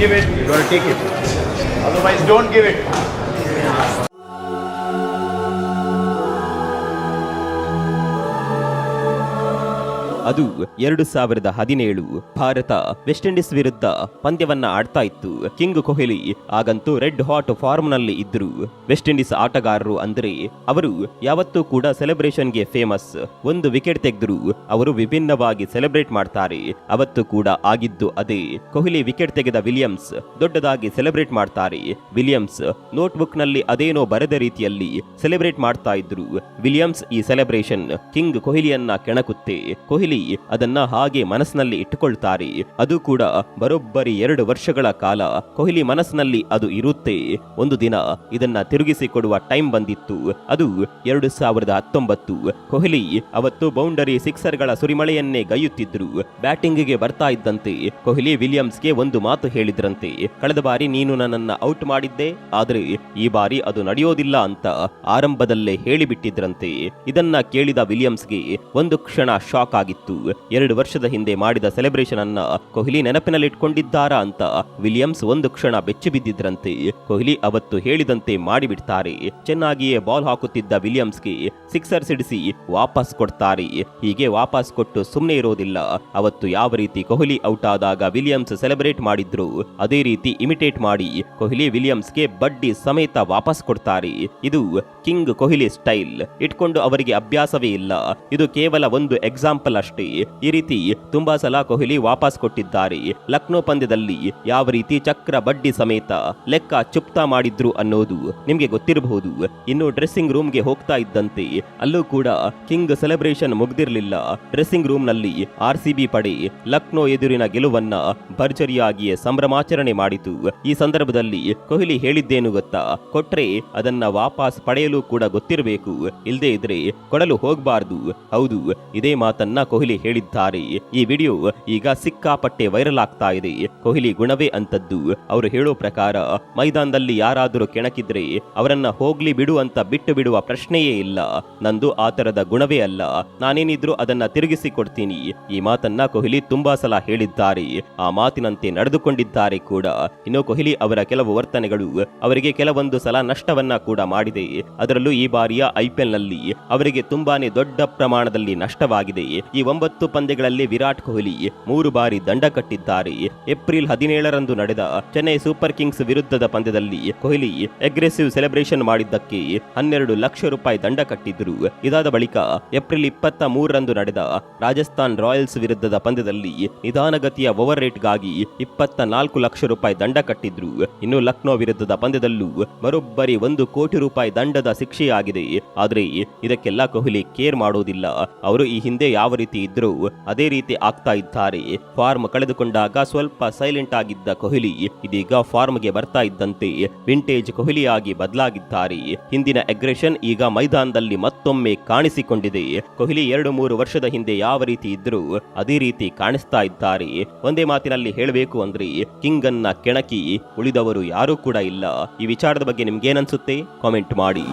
give it. You got to take it. Otherwise, don't give it. ಅದು 2017 Bharat West Indies ವಿರುದ್ಧ ಪಂದ್ಯವನ್ನ ಆಡ್ತಾ ಇತ್ತು. ಕಿಂಗ್ ಕೊಹ್ಲಿ ಆಗಂತೂ ರೆಡ್ ಹಾಟ್ ಫಾರ್ಮ್ ನಲ್ಲಿ ಇದ್ರು. ವೆಸ್ಟ್ ಇಂಡೀಸ್ ಆಟಗಾರರು ಅಂದ್ರೆ ಅವರು ಯಾವತ್ತೂ ಕೂಡ ಸೆಲೆಬ್ರೇಷನ್ಗೆ ಫೇಮಸ್. ಒಂದು ವಿಕೆಟ್ ತೆಗೆದ್ರು ಅವರು ವಿಭಿನ್ನವಾಗಿ ಸೆಲೆಬ್ರೇಟ್ ಮಾಡ್ತಾರೆ. ಅವತ್ತು ಕೂಡ ಆಗಿದ್ದು ಅದೇ. ಕೊಹ್ಲಿ ವಿಕೆಟ್ ತೆಗೆದ ವಿಲಿಯಮ್ಸ್ ದೊಡ್ಡದಾಗಿ ಸೆಲೆಬ್ರೇಟ್ ಮಾಡ್ತಾರೆ. ವಿಲಿಯಮ್ಸ್ ನೋಟ್ಬುಕ್ ನಲ್ಲಿ ಅದೇನೋ ಬರೆದ ರೀತಿಯಲ್ಲಿ ಸೆಲೆಬ್ರೇಟ್ ಮಾಡ್ತಾ ಇದ್ರು. ವಿಲಿಯಮ್ಸ್ ಈ ಸೆಲೆಬ್ರೇಷನ್ ಕಿಂಗ್ ಕೊಹ್ಲಿಯನ್ನ ಕೆಣಕುತ್ತೆ. ಕೊಹ್ಲಿ ಅದನ್ನ ಹಾಗೆ ಮನಸ್ಸಿನಲ್ಲಿ ಇಟ್ಟುಕೊಳ್ತಾರೆ. ಅದು ಕೂಡ ಬರೋಬ್ಬರಿ 2 ವರ್ಷಗಳ ಕಾಲ ಕೊಹ್ಲಿ ಮನಸ್ಸಿನಲ್ಲಿ ಅದು ಇರುತ್ತೆ. ಒಂದು ದಿನ ಇದನ್ನ ತಿರುಗಿಸಿಕೊಡುವ ಟೈಮ್ ಬಂದಿತ್ತು. ಅದು 2019. ಕೊಹ್ಲಿ ಅವತ್ತು ಬೌಂಡರಿ ಸಿಕ್ಸರ್ಗಳ ಸುರಿಮಳೆಯನ್ನೇ ಗೈಯುತ್ತಿದ್ರು. ಬ್ಯಾಟಿಂಗ್ಗೆ ಬರ್ತಾ ಇದ್ದಂತೆ ಕೊಹ್ಲಿ ವಿಲಿಯಮ್ಸ್ಗೆ ಒಂದು ಮಾತು ಹೇಳಿದ್ರಂತೆ. ಕಳೆದ ಬಾರಿ ನೀನು ನನ್ನನ್ನ ಔಟ್ ಮಾಡಿದ್ದೆ, ಆದ್ರೆ ಈ ಬಾರಿ ಅದು ನಡೆಯೋದಿಲ್ಲ ಅಂತ ಆರಂಭದಲ್ಲೇ ಹೇಳಿಬಿಟ್ಟಿದ್ರಂತೆ. ಇದನ್ನ ಕೇಳಿದ ವಿಲಿಯಮ್ಸ್ಗೆ ಒಂದು ಕ್ಷಣ ಶಾಕ್ ಆಗಿತ್ತು. 2 ವರ್ಷದ ಹಿಂದೆ ಮಾಡಿದ ಸೆಲೆಬ್ರೇಷನ್ ಅನ್ನ ಕೊಹ್ಲಿ ನೆನಪಿನಲ್ಲಿಟ್ಕೊಂಡಿದ್ದಾರಾ ಅಂತ ವಿಲಿಯಮ್ಸ್ ಒಂದು ಕ್ಷಣ ಬೆಚ್ಚಿ ಬಿದ್ದಿದ್ರಂತೆ. ಕೊಹ್ಲಿ ಅವತ್ತು ಹೇಳಿದಂತೆ ಮಾಡಿಬಿಡ್ತಾರೆ. ಚೆನ್ನಾಗಿಯೇ ಬಾಲ್ ಹಾಕುತ್ತಿದ್ದ ವಿಲಿಯಮ್ಸ್ಗೆ ಸಿಕ್ಸರ್ ಸಿಡಿಸಿ ವಾಪಸ್ ಕೊಡ್ತಾರೆ. ಹೀಗೆ ವಾಪಸ್ ಕೊಟ್ಟು ಸುಮ್ಮನೆ ಇರೋದಿಲ್ಲ. ಅವತ್ತು ಯಾವ ರೀತಿ ಕೊಹ್ಲಿ ಔಟ್ ಆದಾಗ ವಿಲಿಯಮ್ಸ್ ಸೆಲೆಬ್ರೇಟ್ ಮಾಡಿದ್ರು ಅದೇ ರೀತಿ ಇಮಿಟೇಟ್ ಮಾಡಿ ಕೊಹ್ಲಿ ವಿಲಿಯಮ್ಸ್ಗೆ ಬಡ್ಡಿ ಸಮೇತ ವಾಪಸ್ ಕೊಡ್ತಾರೆ. ಇದು ಕಿಂಗ್ ಕೊಹ್ಲಿ ಸ್ಟೈಲ್. ಇಟ್ಕೊಂಡು ಅವರಿಗೆ ಅಭ್ಯಾಸವೇ ಇಲ್ಲ. ಇದು ಕೇವಲ ಒಂದು ಎಕ್ಸಾಂಪಲ್ ಅಷ್ಟೇ. ಈ ರೀತಿ ತುಂಬಾ ಸಲ ಕೊಹ್ಲಿ ವಾಪಸ್ ಕೊಟ್ಟಿದ್ದಾರೆ. ಲಕ್ನೋ ಪಂದ್ಯದಲ್ಲಿ ಯಾವ ರೀತಿ ಚಕ್ರ ಬಡ್ಡಿ ಸಮೇತ ಲೆಕ್ಕ ಚುಪ್ತಾ ಮಾಡಿದ್ರು ಅನ್ನೋದು ನಿಮ್ಗೆ ಗೊತ್ತಿರಬಹುದು. ಇನ್ನು ಡ್ರೆಸ್ಸಿಂಗ್ ರೂಮ್ಗೆ ಹೋಗ್ತಾ ಇದ್ದಂತೆ ಅಲ್ಲೂ ಕೂಡ ಕಿಂಗ್ ಸೆಲೆಬ್ರೇಷನ್ ಮುಗ್ದಿರ್ಲಿಲ್ಲ. ಡ್ರೆಸ್ಸಿಂಗ್ ರೂಮ್ ನಲ್ಲಿ RCB ಪಡೆ ಲಕ್ನೋ ಎದುರಿನ ಗೆಲುವನ್ನ ಭರ್ಜರಿಯಾಗಿಯೇ ಸಂಭ್ರಮಾಚರಣೆ ಮಾಡಿತು. ಈ ಸಂದರ್ಭದಲ್ಲಿ ಕೊಹ್ಲಿ ಹೇಳಿದ್ದೇನು ಗೊತ್ತಾ? ಕೊಟ್ರೆ ಅದನ್ನ ವಾಪಸ್ ಪಡೆಯಲು ಕೂಡ ಗೊತ್ತಿರಬೇಕು, ಇಲ್ದೇ ಇದ್ರೆ ಕೊಡಲು ಹೋಗಬಾರ್ದು. ಹೌದು, ಇದೇ ಮಾತನ್ನ ಕೊಹ್ಲಿ ಹೇಳಿದ್ದಾರೆ. ಈ ವಿಡಿಯೋ ಈಗ ಸಿಕ್ಕಾಪಟ್ಟೆ ವೈರಲ್ ಆಗ್ತಾ ಇದೆ. ಕೊಹ್ಲಿ ಗುಣವೇ ಅಂತದ್ದು. ಅವರು ಹೇಳೋ ಪ್ರಕಾರ ಮೈದಾನದಲ್ಲಿ ಯಾರಾದರೂ ಕೆಣಕಿದ್ರೆ ಅವರನ್ನ ಹೋಗ್ಲಿ ಬಿಡು ಅಂತ ಬಿಟ್ಟು ಬಿಡುವ ಪ್ರಶ್ನೆಯೇ ಇಲ್ಲ. ನಂದು ಆ ತರದ ಗುಣವೇ ಅಲ್ಲ, ನಾನೇನಿದ್ರು ಅದನ್ನ ತಿರುಗಿಸಿ ಕೊಡ್ತೀನಿ. ಈ ಮಾತನ್ನ ಕೊಹ್ಲಿ ತುಂಬಾ ಸಲ ಹೇಳಿದ್ದಾರೆ. ಆ ಮಾತಿನಂತೆ ನಡೆದುಕೊಂಡಿದ್ದಾರೆ ಕೂಡ. ಇನ್ನು ಕೊಹ್ಲಿ ಅವರ ಕೆಲವು ವರ್ತನೆಗಳು ಅವರಿಗೆ ಕೆಲವೊಂದು ಸಲ ನಷ್ಟವನ್ನ ಕೂಡ ಮಾಡಿದೆ. ಅದರಲ್ಲೂ ಈ ಬಾರಿಯ IPL ನಲ್ಲಿ ಅವರಿಗೆ ತುಂಬಾನೇ ದೊಡ್ಡ ಪ್ರಮಾಣದಲ್ಲಿ ನಷ್ಟವಾಗಿದೆ. ಈ 9 ಪಂದ್ಯಗಳಲ್ಲಿ ವಿರಾಟ್ ಕೊಹ್ಲಿ 3 ಬಾರಿ ದಂಡ ಕಟ್ಟಿದ್ದಾರೆ. ಏಪ್ರಿಲ್ 17ರಂದು ನಡೆದ ಚೆನ್ನೈ ಸೂಪರ್ ಕಿಂಗ್ಸ್ ವಿರುದ್ಧದ ಪಂದ್ಯದಲ್ಲಿ ಕೊಹ್ಲಿ ಅಗ್ರೆಸಿವ್ ಸೆಲೆಬ್ರೇಷನ್ ಮಾಡಿದ್ದಕ್ಕೆ 12 ಲಕ್ಷ ರೂಪಾಯಿ ದಂಡ ಕಟ್ಟಿದ್ರು. ಇದಾದ ಬಳಿಕ ಏಪ್ರಿಲ್ 23ರಂದು ನಡೆದ ರಾಜಸ್ಥಾನ್ ರಾಯಲ್ಸ್ ವಿರುದ್ಧದ ಪಂದ್ಯದಲ್ಲಿ ನಿಧಾನಗತಿಯ ಓವರ್ ರೇಟ್ಗಾಗಿ 24 ಲಕ್ಷ ರೂಪಾಯಿ ದಂಡ ಕಟ್ಟಿದ್ರು. ಇನ್ನು ಲಕ್ನೋ ವಿರುದ್ಧದ ಪಂದ್ಯದಲ್ಲೂ ಬರೋಬ್ಬರಿ 1 ಕೋಟಿ ರೂಪಾಯಿ ದಂಡದ ಶಿಕ್ಷೆಯಾಗಿದೆ. ಆದ್ರೆ ಇದಕ್ಕೆಲ್ಲ ಕೊಹ್ಲಿ ಕೇರ್ ಮಾಡೋದಿಲ್ಲ. ಅವರು ಈ ಹಿಂದೆ ಯಾವ ರೀತಿ ಇದ್ರು ಅದೇ ರೀತಿ ಆಗ್ತಾ ಇದ್ದಾರೆ. ಫಾರ್ಮ್ ಕಳೆದುಕೊಂಡಾಗ ಸ್ವಲ್ಪ ಸೈಲೆಂಟ್ ಆಗಿದ್ದ ಕೊಹ್ಲಿ ಇದೀಗ ಫಾರ್ಮ್ಗೆ ಬರ್ತಾ ಇದ್ದಂತೆ ವಿಂಟೇಜ್ ಕೊಹ್ಲಿ ಆಗಿ ಬದಲಾಗಿದ್ದಾರೆ. ಹಿಂದಿನ ಅಗ್ರೆಷನ್ ಈಗ ಮೈದಾನದಲ್ಲಿ ಮತ್ತೊಮ್ಮೆ ಕಾಣಿಸಿಕೊಂಡಿದೆ. ಕೊಹ್ಲಿ 2-3 ವರ್ಷದ ಹಿಂದೆ ಯಾವ ರೀತಿ ಇದ್ರು ಅದೇ ರೀತಿ ಕಾಣಿಸ್ತಾ ಇದ್ದಾರೆ. ಒಂದೇ ಮಾತಿನಲ್ಲಿ ಹೇಳಬೇಕು ಅಂದ್ರೆ ಕಿಂಗ್ ಅನ್ನ ಕೆಣಕಿ ಉಳಿದವರು ಯಾರೂ ಕೂಡ ಇಲ್ಲ. ಈ ವಿಚಾರದ ಬಗ್ಗೆ ನಿಮ್ಗೇನನ್ಸುತ್ತೆ? ಕಾಮೆಂಟ್ ಮಾಡಿ.